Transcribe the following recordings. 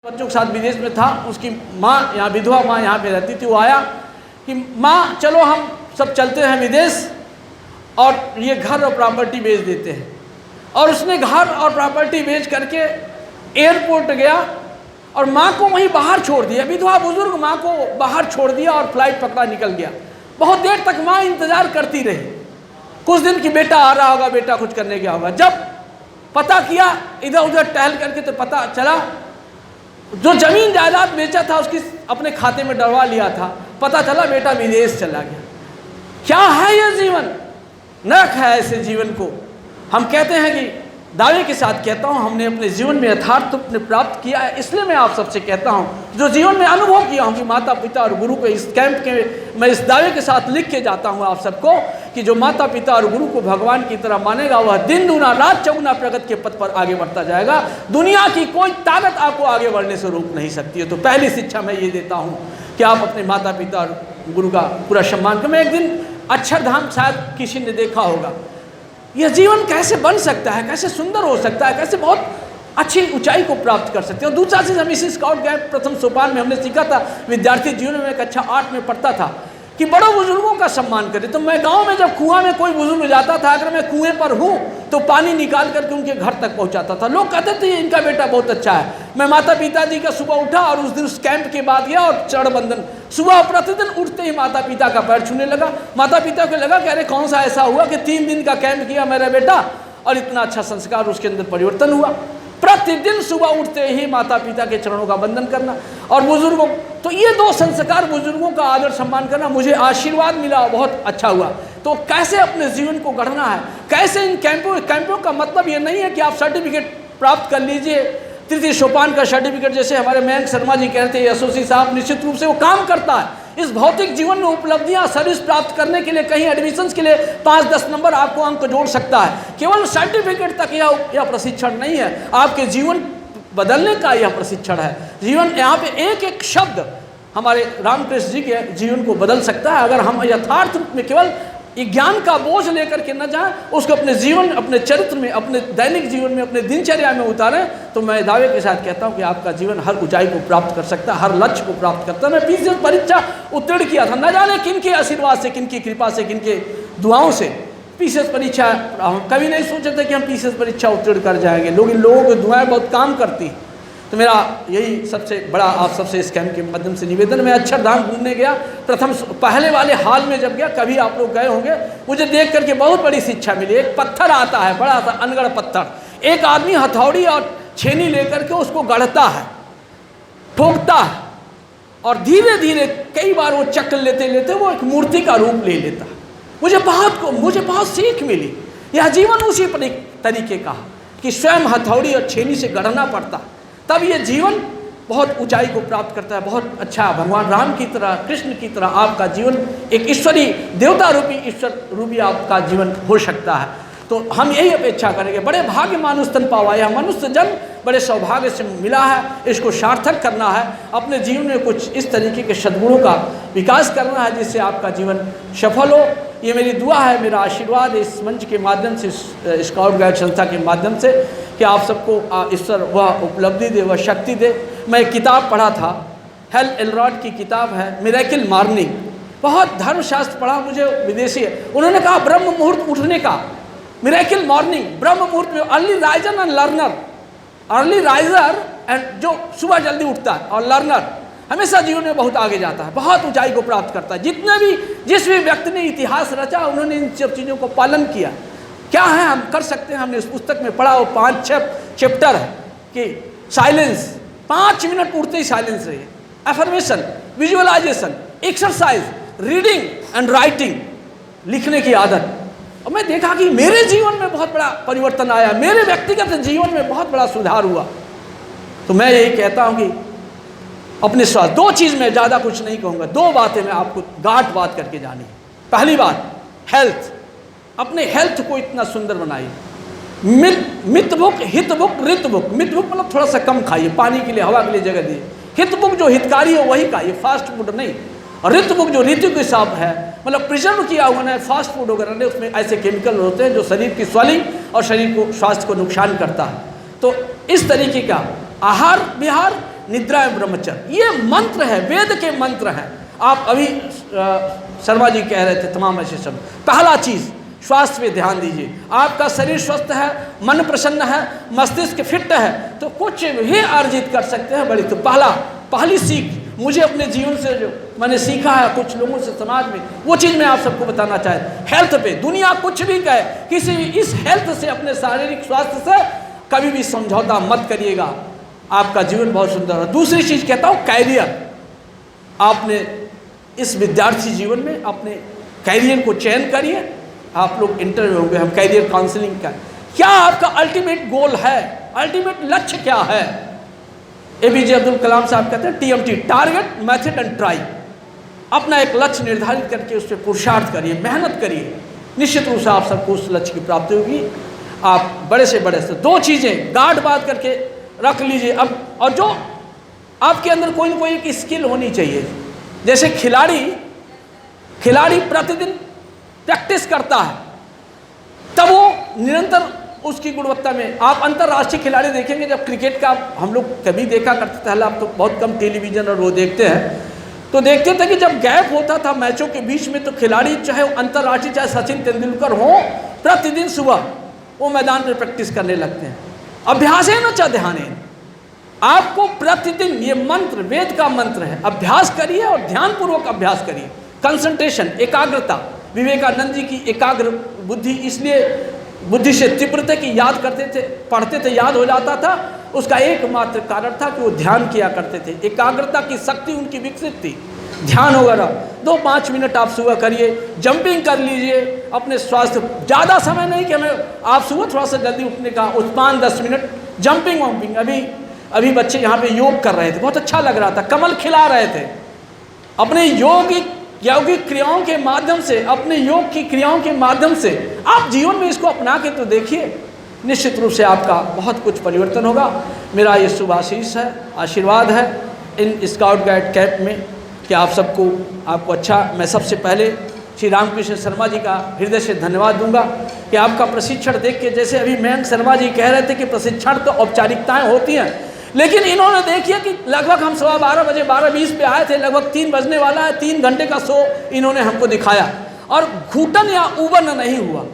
बच्चों के साथ विदेश में था, उसकी माँ यहाँ विधवा माँ यहाँ पे रहती थी। वो आया कि माँ चलो हम सब चलते हैं विदेश और ये घर और प्रॉपर्टी बेच देते हैं। और उसने घर और प्रॉपर्टी बेच करके एयरपोर्ट गया और माँ को वहीं बाहर छोड़ दिया। विधवा बुजुर्ग माँ को बाहर छोड़ दिया और फ्लाइट पकड़ा निकल गया। बहुत देर तक माँ इंतज़ार करती रही, कुछ दिन कि बेटा आ रहा होगा, बेटा कुछ करने गया होगा। जब पता किया इधर उधर टहल करके तो पता चला जो जमीन जायदाद बेचा था उसकी अपने खाते में डलवा लिया था। पता चला बेटा विदेश चला गया। क्या है ये जीवन? नरक है ऐसे जीवन को। हम कहते हैं कि दावे के साथ कहता हूँ हमने अपने जीवन में यथार्थ प्राप्त किया है। इसलिए मैं आप सबसे कहता हूँ जो जीवन में अनुभव किया हूँ कि माता पिता और गुरु को इस कैंप के मैं इस दावे के साथ लिख के जाता हूँ आप सबको कि जो माता पिता और गुरु को भगवान की तरह मानेगा वह दिन दूना रात चौगुना प्रगति के पथ पर आगे बढ़ता जाएगा। दुनिया की कोई ताकत आपको आगे बढ़ने से रोक नहीं सकती है। तो पहली शिक्षा मैं ये देता हूँ कि आप अपने माता पिता और गुरु का पूरा सम्मान करें। एक दिन अक्षरधाम शायद किसी ने देखा होगा। यह जीवन कैसे बन सकता है, कैसे सुंदर हो सकता है, कैसे बहुत अच्छी ऊंचाई को प्राप्त कर सकते हैं। और दूसरा चीज़ हम इसी स्काउट गाइड प्रथम सोपान में हमने सीखा था, विद्यार्थी जीवन में कक्षा 8 में पढ़ता था कि बड़ों बुजुर्गों का सम्मान करें। तो मैं गांव में जब कुआं में कोई बुजुर्ग जाता था, अगर मैं कुएं पर हूँ तो पानी निकाल करके उनके घर तक पहुँचाता था। लोग कहते थे इनका बेटा बहुत अच्छा है। मैं माता पिताजी का सुबह उठा और उस दिन उस कैंप के बाद गया और चरण बंधन सुबह प्रतिदिन उठते ही माता पिता का पैर छूने लगा। माता पिता को लगा कि अरे कौन सा ऐसा हुआ कि 3 दिन का कैंप किया मेरा बेटा और इतना अच्छा संस्कार उसके अंदर परिवर्तन हुआ। प्रतिदिन सुबह उठते ही माता पिता के चरणों का वंदन करना और बुजुर्गों, तो ये 2 संस्कार, बुजुर्गों का आदर सम्मान करना, मुझे आशीर्वाद मिला, बहुत अच्छा हुआ। तो कैसे अपने जीवन को गढ़ना है, कैसे इन कैंपों का मतलब ये नहीं है कि आप सर्टिफिकेट प्राप्त कर लीजिए, तृतीय सोपान का सर्टिफिकेट जैसे हमारे मयंक शर्मा जी कहते हैं यशस्वी साहब, निश्चित रूप से वो काम करता है। इस भौतिक जीवन में उपलब्धियां सर्विस प्राप्त करने के लिए कहीं एडमिशन्स के लिए 5-10 नंबर आपको अंक जोड़ सकता है। केवल सर्टिफिकेट तक यह प्रशिक्षण नहीं है, आपके जीवन बदलने का यह प्रशिक्षण है। जीवन यहाँ पे एक एक शब्द हमारे रामकृष्ण जी के जीवन को बदल सकता है अगर हम यथार्थ रूप में केवल ज्ञान का बोझ लेकर के न जाएं, उसको अपने जीवन, अपने चरित्र में, अपने दैनिक जीवन में, अपने दिनचर्या में उतारें। तो मैं दावे के साथ कहता हूं कि आपका जीवन हर ऊंचाई को प्राप्त कर सकता है, हर लक्ष्य को प्राप्त करता है। मैं पीसीएस परीक्षा उत्तीर्ण किया था, न जाने किन के आशीर्वाद से, किन की कृपा से, किन के दुआओं से पीसीएस परीक्षा। हम कभी नहीं सोचे थे कि हम पीसीएस परीक्षा उत्तीर्ण कर जाएंगे। लोगों की दुआएं बहुत काम करती हैं। तो मेरा यही सबसे बड़ा आप सबसे इस कैंप के माध्यम से निवेदन। मैं अक्षरधाम घूमने गया, पहले वाले हाल में जब गया, कभी आप लोग गए होंगे, मुझे देख करके बहुत बड़ी शिक्षा मिली। एक पत्थर आता है, बड़ा सा अनगढ़ पत्थर, एक आदमी हथौड़ी और छेनी लेकर के उसको गढ़ता है, ठोकता है और धीरे धीरे कई बार वो चक्र लेते लेते वो एक मूर्ति का रूप ले लेता है। मुझे बहुत सीख मिली। यह जीवन उसी तरीके का है कि स्वयं हथौड़ी और छेनी से गढ़ना पड़ता है, तब ये जीवन बहुत ऊंचाई को प्राप्त करता है। बहुत अच्छा, भगवान राम की तरह, कृष्ण की तरह आपका जीवन एक ईश्वरी, देवता रूपी, ईश्वर रूपी आपका जीवन हो सकता है। तो हम यही अपेक्षा करेंगे। बड़े भाग्य मानुष तन पावा, यह मनुष्य जन्म बड़े सौभाग्य से मिला है, इसको सार्थक करना है। अपने जीवन में कुछ इस तरीके के सद्गुणों का विकास करना है जिससे आपका जीवन सफल हो। ये मेरी दुआ है, मेरा आशीर्वाद है इस मंच के माध्यम से, स्काउट गाइड संस्था के माध्यम से, कि आप सबको ईश्वर वह उपलब्धि दे, वह शक्ति दे। मैं एक किताब पढ़ा था, हेल एलरॉड की किताब है, मिरेकल मॉर्निंग। बहुत धर्मशास्त्र पढ़ा मुझे, विदेशी है। उन्होंने कहा ब्रह्म मुहूर्त उठने का, मिरेकल मॉर्निंग, ब्रह्म मुहूर्त में, early riser and learner, early riser and जो सुबह जल्दी उठता है और लर्नर हमेशा जीवन में बहुत आगे जाता है, बहुत ऊंचाई को प्राप्त करता है। जिस भी व्यक्ति ने इतिहास रचा उन्होंने इन सब चीज़ों को पालन किया। क्या है हम कर सकते हैं? हमने इस पुस्तक में पढ़ा, वो 5-6 चैप्टर है कि साइलेंस, 5 मिनट उठते ही साइलेंस रहिए, affirmation, visualization, exercise, reading and writing, लिखने की आदत। और मैं देखा कि मेरे जीवन में बहुत बड़ा परिवर्तन आया, मेरे व्यक्तिगत जीवन में बहुत बड़ा सुधार हुआ। तो मैं यही कहता हूँ कि अपने स्वास्थ्य, 2 चीज़ में ज़्यादा कुछ नहीं कहूँगा, 2 बातें मैं आपको गांठ बात करके जानी है। पहली बात हेल्थ, अपने हेल्थ को इतना सुंदर बनाइए। मित बुक, हित बुक, ऋत बुक। मित बुक मतलब थोड़ा सा कम खाइए, पानी के लिए, हवा के लिए जगह दिए। हित बुक जो हितकारी है वही खाइए, फास्ट फूड नहीं। और ऋतु बुक जो ऋतु के हिसाब है, मतलब प्रिजर्व किया हुआ ना, फास्ट फूड वगैरह नहीं, उसमें ऐसे केमिकल होते हैं जो शरीर की स्वेलिंग और शरीर को, स्वास्थ्य को नुकसान करता है। तो इस तरीके का आहार विहार निद्रा एवं ब्रह्मचर्य, ये मंत्र है, वेद के मंत्र हैं। आप अभी शर्मा जी कह रहे थे तमाम ऐसे शब्द। पहला चीज़ स्वास्थ्य पे ध्यान दीजिए। आपका शरीर स्वस्थ है, मन प्रसन्न है, मस्तिष्क फिट है, तो कुछ भी अर्जित कर सकते हैं। बड़ी तो पहली सीख मुझे अपने जीवन से जो मैंने सीखा है, कुछ लोगों से समाज में, वो चीज़ मैं आप सबको बताना चाहता। हेल्थ पे दुनिया कुछ भी कहे, किसी इस हेल्थ से, अपने शारीरिक स्वास्थ्य से कभी भी समझौता मत करिएगा, आपका जीवन बहुत सुंदर है। दूसरी चीज़ कहता हूँ कैरियर। आपने इस विद्यार्थी जीवन में अपने कैरियर को चयन करिए। आप लोग इंटरव्यू होंगे, हम कैरियर काउंसलिंग का, क्या आपका अल्टीमेट गोल है, अल्टीमेट लक्ष्य क्या है। APJ अब्दुल कलाम साहब कहते हैं TMT, target method and try. अपना एक लक्ष्य निर्धारित करके उस पर पुरुषार्थ करिए, मेहनत करिए, निश्चित रूप से आप सबको उस लक्ष्य की प्राप्ति होगी। आप बड़े से बड़े से 2 चीज़ें गांठ बात करके रख लीजिए अब। और जो आपके अंदर कोई ना कोई एक स्किल होनी चाहिए। जैसे खिलाड़ी प्रतिदिन प्रैक्टिस करता है, तब वो निरंतर उसकी गुणवत्ता में। आप अंतर्राष्ट्रीय खिलाड़ी देखेंगे, जब क्रिकेट का हम लोग कभी देखा करते थे, आप तो बहुत कम टेलीविज़न और वो देखते हैं, तो देखते थे कि जब गैप होता था मैचों के बीच में, तो खिलाड़ी चाहे अंतर्राष्ट्रीय, चाहे सचिन तेंदुलकर हो, प्रतिदिन सुबह वो मैदान पर प्रैक्टिस करने लगते हैं। अभ्यास है न चाहे ध्यान है। आपको प्रतिदिन, ये मंत्र वेद का मंत्र है, अभ्यास करिए और ध्यानपूर्वक अभ्यास करिए। कंसंट्रेशन, एकाग्रता। विवेकानंद जी की एकाग्र बुद्धि इसलिए बुद्धि से तीव्रता की याद करते थे, पढ़ते थे याद हो जाता था। उसका एकमात्र कारण था कि वो ध्यान किया करते थे। एकाग्रता की शक्ति उनकी विकसित थी। ध्यान वगैरह 2-5 मिनट आप सुबह करिए, जंपिंग कर लीजिए। अपने स्वास्थ्य, ज़्यादा समय नहीं कि हमें, आप सुबह थोड़ा सा जल्दी उठने का 5-10 मिनट जंपिंग वंपिंग। अभी बच्चे यहाँ पे योग कर रहे थे, बहुत अच्छा लग रहा था, कमल खिला रहे थे। अपने यौगिक क्रियाओं के माध्यम से, अपने योग की क्रियाओं के माध्यम से आप जीवन में इसको अपना के तो देखिए, निश्चित रूप से आपका बहुत कुछ परिवर्तन होगा। मेरा ये शुभ आशीष है, आशीर्वाद है इन स्काउट गाइड कैंप में कि आप सबको, आपको अच्छा। मैं सबसे पहले श्री रामकृष्ण शर्मा जी का हृदय से धन्यवाद दूंगा कि आपका प्रशिक्षण देख के, जैसे अभी मयंक शर्मा जी कह रहे थे कि प्रशिक्षण तो औपचारिकताएँ होती हैं, लेकिन इन्होंने देखिए कि लगभग हम 12:15 बजे 12:20 पे आए थे, लगभग 3 बजने वाला है, 3 घंटे का शो इन्होंने हमको दिखाया और घुटन या उबन नहीं हुआ।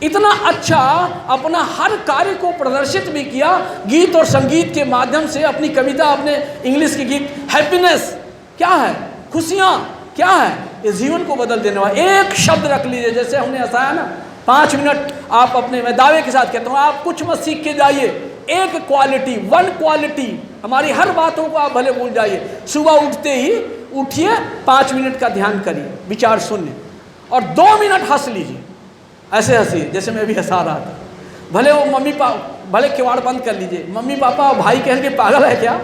इतना अच्छा अपना हर कार्य को प्रदर्शित भी किया, गीत और संगीत के माध्यम से। अपनी कविता, अपने इंग्लिश के गीत, हैप्पीनेस क्या है, खुशियाँ क्या है, ये जीवन को बदल देने वाला। एक शब्द रख लीजिए, जैसे हमने हंसाया ना, 5 मिनट आप अपने, मैं दावे के साथ कहता हूँ, आप कुछ मत सीख के जाइए, एक क्वालिटी, 1 क्वालिटी, हमारी हर बातों को आप भले भूल जाइए। सुबह उठते ही उठिए, 5 मिनट का ध्यान करिए, विचार सुनिए और 2 मिनट हंस लीजिए। ऐसे हंसिए जैसे मैं भी हंसा रहा था। भले वो मम्मी पापा, भले किवाड़ बंद कर लीजिए, मम्मी पापा और भाई कहेंगे पागल है क्या।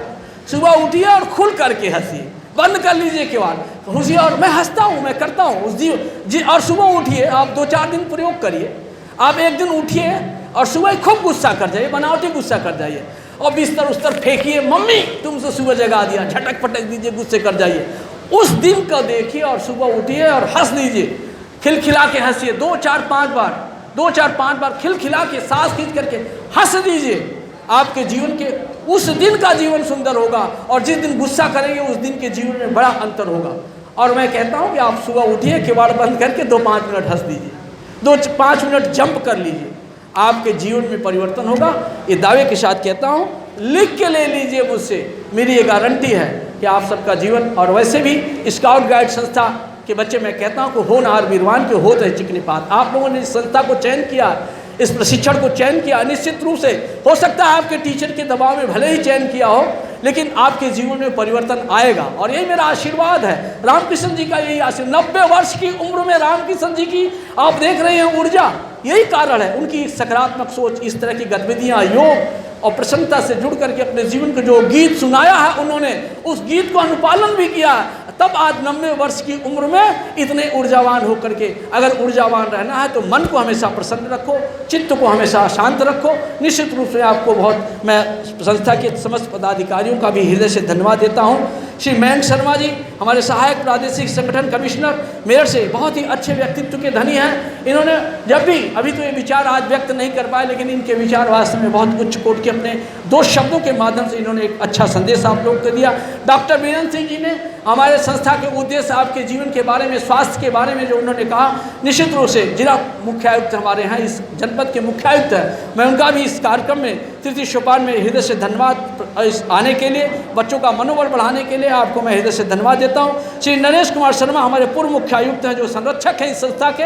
सुबह उठिए और खुल करके हंसिए, बंद कर लीजिए किवाड़, हंसिए और मैं हंसता हूँ, मैं करता हूँ उस जी। और सुबह उठिए, आप 2-4 दिन प्रयोग करिए। आप एक दिन उठिए और सुबह ही खूब गुस्सा कर जाइए, बनावटी गुस्सा कर जाइए और बिस्तर उस्तर फेंकिए, मम्मी तुमसे सुबह जगा दिया, झटक पटक दीजिए, गुस्से कर जाइए। उस दिन का देखिए और सुबह उठिए और हंस दीजिए, खिलखिला के हंसिए 2-4-5 बार खिलखिला के सांस खींच करके हंस दीजिए। आपके जीवन के उस दिन का जीवन सुंदर होगा और जिस दिन गुस्सा करेंगे उस दिन के जीवन में बड़ा अंतर होगा। और मैं कहता हूँ कि आप सुबह उठिए, किवाड़ बंद करके 2-5 मिनट हंस दीजिए, 2-5 मिनट जंप कर लीजिए, आपके जीवन में परिवर्तन होगा। ये दावे के साथ कहता हूँ, लिख के ले लीजिए मुझसे, मेरी ये गारंटी है कि आप सबका जीवन। और वैसे भी स्काउट गाइड संस्था के बच्चे, मैं कहता हूँ कि होनहार वीरवान के होत है चिकनी पात। आप लोगों ने इस संस्था को चयन किया, इस प्रशिक्षण को चयन किया, निश्चित रूप से हो सकता है आपके टीचर के दबाव में भले ही चयन किया हो, लेकिन आपके जीवन में परिवर्तन आएगा। और यही मेरा आशीर्वाद है, रामकृष्ण जी का यही आशीर्वाद। 90 वर्ष की उम्र में रामकृष्ण जी की आप देख रहे हैं ऊर्जा, यही कारण है उनकी सकारात्मक सोच। इस तरह की गतिविधियाँ, योग और प्रसन्नता से जुड़ करके अपने जीवन को जो गीत सुनाया है उन्होंने, उस गीत को अनुपालन भी किया है, तब आज 90 वर्ष की उम्र में इतने ऊर्जावान होकर के। अगर ऊर्जावान रहना है तो मन को हमेशा प्रसन्न रखो, चित्त को हमेशा शांत रखो। निश्चित रूप से आपको बहुत, मैं संस्था के समस्त पदाधिकारियों का भी हृदय से धन्यवाद देता हूँ। श्री मयंक शर्मा जी हमारे सहायक प्रादेशिक संगठन कमिश्नर मेरठ से बहुत ही अच्छे व्यक्तित्व के धनी हैं। इन्होंने जब भी अभी तो ये विचार आज व्यक्त नहीं कर पाए, लेकिन इनके विचार वास्तव में बहुत उच्च कोटि के अपने 2 शब्दों के माध्यम से इन्होंने एक अच्छा संदेश आप लोगों को दिया। डॉक्टर बीरेंद्र सिंह जी ने हमारे संस्था के उद्देश्य, आपके जीवन के बारे में, स्वास्थ्य के बारे में जो उन्होंने कहा, निश्चित रूप से जिला मुख्य आयुक्त हमारे हैं, इस जनपद के मुख्य आयुक्त हैं, मैं उनका भी इस कार्यक्रम में तृतीय सोपान में हृदय से धन्यवाद इस आने के लिए, बच्चों का मनोबल बढ़ाने के लिए आपको मैं हृदय से धन्यवाद देता हूं। श्री नरेश कुमार शर्मा हमारे पूर्व मुख्य आयुक्त हैं, जो संरक्षक हैं इस संस्था के,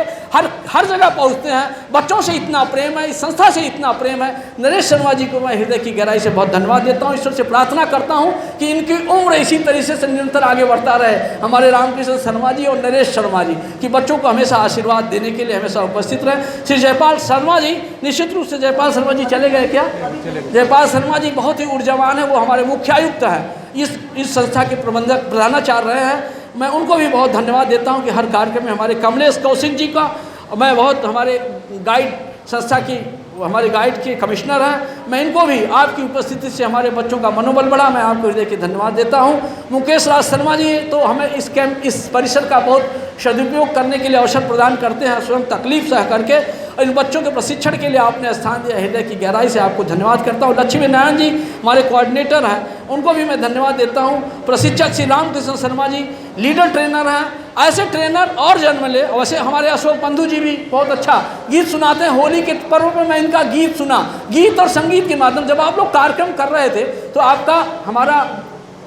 हर जगह पहुंचते हैं। बच्चों से इतना प्रेम है, इस संस्था से इतना प्रेम है। नरेश शर्मा जी को मैं हृदय की गहराई से बहुत धन्यवाद देता हूँ। ईश्वर से प्रार्थना करता हूँ कि इनकी उम्र इसी तरीके से निरंतर आगे बढ़ता रहे। हमारे रामकृष्ण शर्मा जी और नरेश शर्मा जी कि बच्चों को हमेशा आशीर्वाद देने के लिए हमेशा उपस्थित रहे। श्री जयपाल शर्मा जी, निश्चित रूप से जयपाल शर्मा जी चले गए क्या? जयपाल शर्मा जी बहुत ही ऊर्जावान है, वो हमारे मुख्य आयुक्त हैं, इस संस्था के प्रधानाचार्य रहे हैं। मैं उनको भी बहुत धन्यवाद देता हूं कि हर कार्यक्रम में हमारे कमलेश कौशिक जी का, मैं बहुत हमारे गाइड संस्था की हमारे गाइड के कमिश्नर हैं, मैं इनको भी आपकी उपस्थिति से हमारे बच्चों का मनोबल बढ़ा, मैं आपको हृदय की धन्यवाद देता हूं। मुकेश राज शर्मा जी तो हमें इस परिसर का बहुत सदुपयोग करने के लिए अवसर प्रदान करते हैं, स्वयं तकलीफ सह करके। इन बच्चों के प्रशिक्षण के लिए आपने स्थान दिया, हृदय की गहराई से आपको धन्यवाद करता हूँ। लक्ष्मी नारायण जी हमारे कोऑर्डिनेटर हैं, उनको भी मैं धन्यवाद देता हूँ। प्रशिक्षक श्री रामकृष्ण शर्मा जी लीडर ट्रेनर हैं, ऐसे ट्रेनर और जन्म ले। वैसे हमारे अशोक बंधु जी भी बहुत अच्छा गीत सुनाते हैं। होली के पर्व पर मैं इनका गीत सुना, गीत और संगीत के माध्यम, जब आप लोग कार्यक्रम कर रहे थे तो आपका हमारा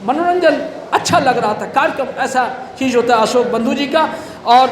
मनोरंजन अच्छा लग रहा था। कार्यक्रम ऐसा चीज़ होता है अशोक बंधु जी का। और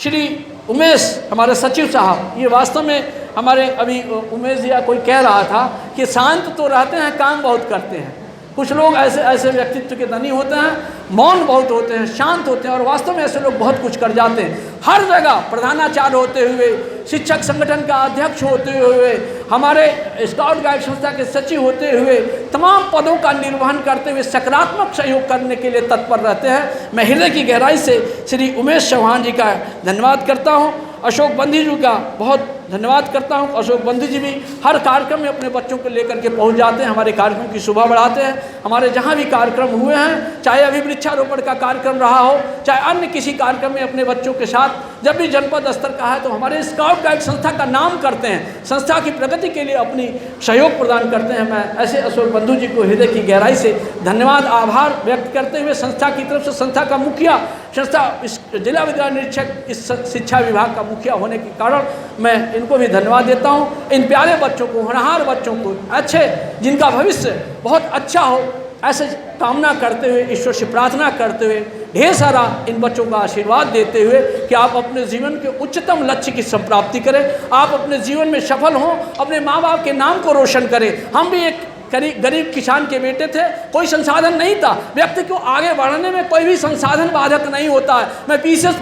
श्री उमेश हमारे सचिव साहब, ये वास्तव में हमारे अभी उमेश जी कोई कह रहा था कि शांत तो रहते हैं, काम बहुत करते हैं। कुछ लोग ऐसे व्यक्तित्व के धनी होते हैं, मौन बहुत होते हैं, शांत होते हैं, और वास्तव में ऐसे लोग बहुत कुछ कर जाते हैं। हर जगह प्रधानाचार्य होते हुए, शिक्षक संगठन का अध्यक्ष होते हुए, हमारे स्काउट गाइड संस्था के सचिव होते हुए, तमाम पदों का निर्वहन करते हुए सकारात्मक सहयोग करने के लिए तत्पर रहते हैं। मैं हृदय की गहराई से श्री उमेश चौहान जी का धन्यवाद करता हूँ। अशोक बंधु जी का बहुत धन्यवाद करता हूं। अशोक बंधु जी भी हर कार्यक्रम में अपने बच्चों को लेकर के पहुंच जाते हैं, हमारे कार्यक्रम की शोभा बढ़ाते हैं। हमारे जहां भी कार्यक्रम हुए हैं, चाहे अभी वृक्षारोपण का कार्यक्रम रहा हो, चाहे अन्य किसी कार्यक्रम में अपने बच्चों के साथ, जब भी जनपद स्तर का है तो हमारे स्काउट गाइड संस्था का नाम करते हैं, संस्था की प्रगति के लिए अपनी सहयोग प्रदान करते हैं। मैं ऐसे अशोक बंधु जी को हृदय की गहराई से धन्यवाद आभार व्यक्त करते हुए, संस्था की तरफ से संस्था का मुखिया, संस्था जिला विद्यालय निरीक्षक इस शिक्षा विभाग का मुखिया होने के कारण मैं इनको भी धन्यवाद देता हूँ। इन प्यारे बच्चों को, होनहार बच्चों को, अच्छे जिनका भविष्य बहुत अच्छा हो, ऐसे कामना करते हुए, ईश्वर से प्रार्थना करते हुए, ढेर सारा इन बच्चों का आशीर्वाद देते हुए कि आप अपने जीवन के उच्चतम लक्ष्य की संप्राप्ति करें, आप अपने जीवन में सफल हों, अपने माँ बाप के नाम को रोशन करें। हम भी एक गरीब किसान के बेटे थे, कोई संसाधन नहीं था। व्यक्ति को आगे बढ़ने में कोई भी संसाधन बाधक नहीं होता है। मैं पीसीएस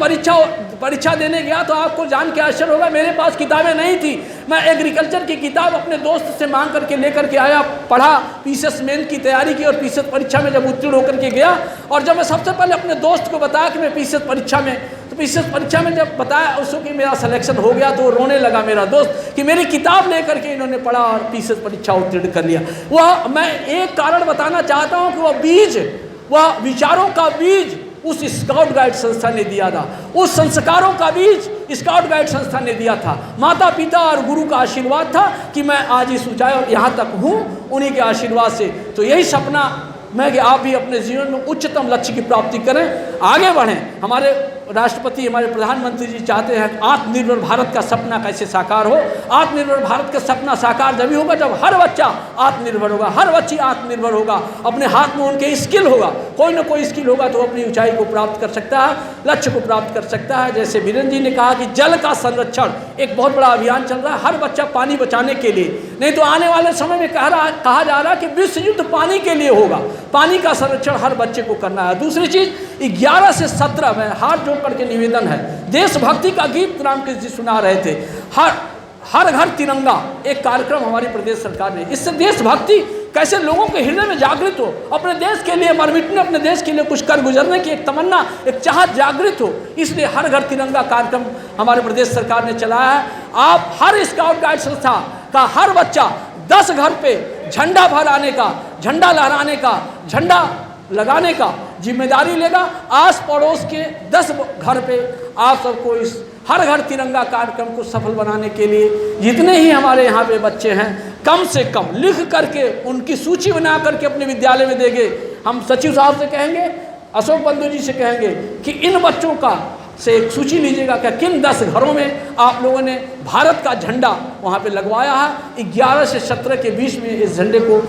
परीक्षा देने गया तो आपको जान के आश्चर्य होगा, मेरे पास किताबें नहीं थी। मैं एग्रीकल्चर की किताब अपने दोस्त से मांग करके लेकर के आया, पढ़ा, पीसीएस मेन की तैयारी की और पीसीएस परीक्षा में जब उत्तीर्ण होकर के गया, और जब मैं सबसे पहले अपने दोस्त को बताया कि मैं पीसीएस परीक्षा में जब बताया उसको कि मेरा सिलेक्शन हो गया, तो वो रोने लगा मेरा दोस्त कि मेरी किताब लेकर के इन्होंने पढ़ा और पीसीएस परीक्षा उत्तीर्ण कर लिया। वह मैं एक कारण बताना चाहता हूँ कि वह विचारों का बीज उस स्काउट गाइड संस्था ने दिया था, उस संस्कारों का बीज स्काउट गाइड संस्था ने दिया था। माता पिता और गुरु का आशीर्वाद था कि मैं आज इस ऊंचाई और यहाँ तक हूँ, उन्हीं के आशीर्वाद से। तो यही सपना मैं कि आप भी अपने जीवन में उच्चतम लक्ष्य की प्राप्ति करें, आगे बढ़ें। हमारे राष्ट्रपति, हमारे प्रधानमंत्री जी चाहते हैं आत्मनिर्भर भारत का सपना कैसे साकार हो। आत्मनिर्भर भारत का सपना साकार जब भी होगा जब हर बच्चा आत्मनिर्भर होगा, हर बच्ची आत्मनिर्भर होगा, अपने हाथ में उनके स्किल होगा, कोई ना कोई स्किल होगा तो अपनी ऊंचाई को प्राप्त कर सकता है, लक्ष्य को प्राप्त कर सकता है। जैसे वीरेंद्र जी ने कहा कि जल का संरक्षण एक बहुत बड़ा अभियान चल रहा है, हर बच्चा पानी बचाने के लिए, नहीं तो आने वाले समय में कहा जा रहा है कि विश्व युद्ध पानी के लिए होगा। पानी का संरक्षण हर बच्चे को करना है। दूसरी चीज 11 से 17 में हाथ जोड़ करके निवेदन है, देशभक्ति का गीत रामकृष्ण जी सुना रहे थे, हर घर तिरंगा एक कार्यक्रम हमारी प्रदेश सरकार ने, इससे देशभक्ति कैसे लोगों के हृदय में जागृत हो, अपने देश के लिए मर मिटने, अपने देश के लिए कुछ कर गुजरने की एक तमन्ना, एक चाहत जागृत हो, इसलिए हर घर तिरंगा कार्यक्रम हमारे प्रदेश सरकार ने चलाया है। आप हर स्काउट गाइड संस्था का हर बच्चा 10 घर पे झंडा फहराने का, झंडा लहराने का, झंडा लगाने का जिम्मेदारी लेगा। आस पड़ोस के 10 घर पे आप सबको इस हर घर तिरंगा कार्यक्रम को सफल बनाने के लिए जितने ही हमारे यहाँ पे बच्चे हैं कम से कम लिख करके उनकी सूची बना करके अपने विद्यालय में देंगे। हम सचिव साहब से कहेंगे, अशोक बंधु जी से कहेंगे कि इन बच्चों का से एक सूची लीजिएगा कि किन 10 घरों में आप लोगों ने भारत का झंडा वहाँ पे लगवाया है। 11 से 17 के बीच में इस झंडे को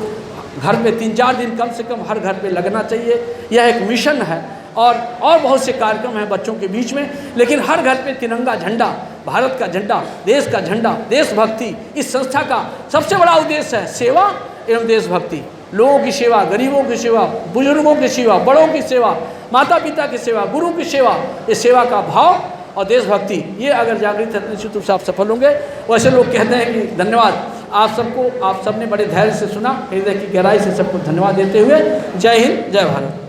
घर में 3-4 दिन कम से कम हर घर पे लगना चाहिए। यह एक मिशन है और बहुत से कार्यक्रम हैं बच्चों के बीच में, लेकिन हर घर पे तिरंगा झंडा, भारत का झंडा, देश का झंडा, देशभक्ति इस संस्था का सबसे बड़ा उद्देश्य है। सेवा एवं देशभक्ति, लोगों की सेवा, गरीबों की सेवा, बुजुर्गों की सेवा, बड़ों की सेवा, माता पिता की सेवा, गुरु की सेवा, ये सेवा का भाव और देशभक्ति, ये अगर जागृत है निश्चित रूप से आप सफल होंगे। वैसे लोग कहते हैं कि धन्यवाद आप सबको, आप सबने बड़े धैर्य से सुना, हृदय की गहराई से सबको धन्यवाद देते हुए जय हिंद, जय भारत।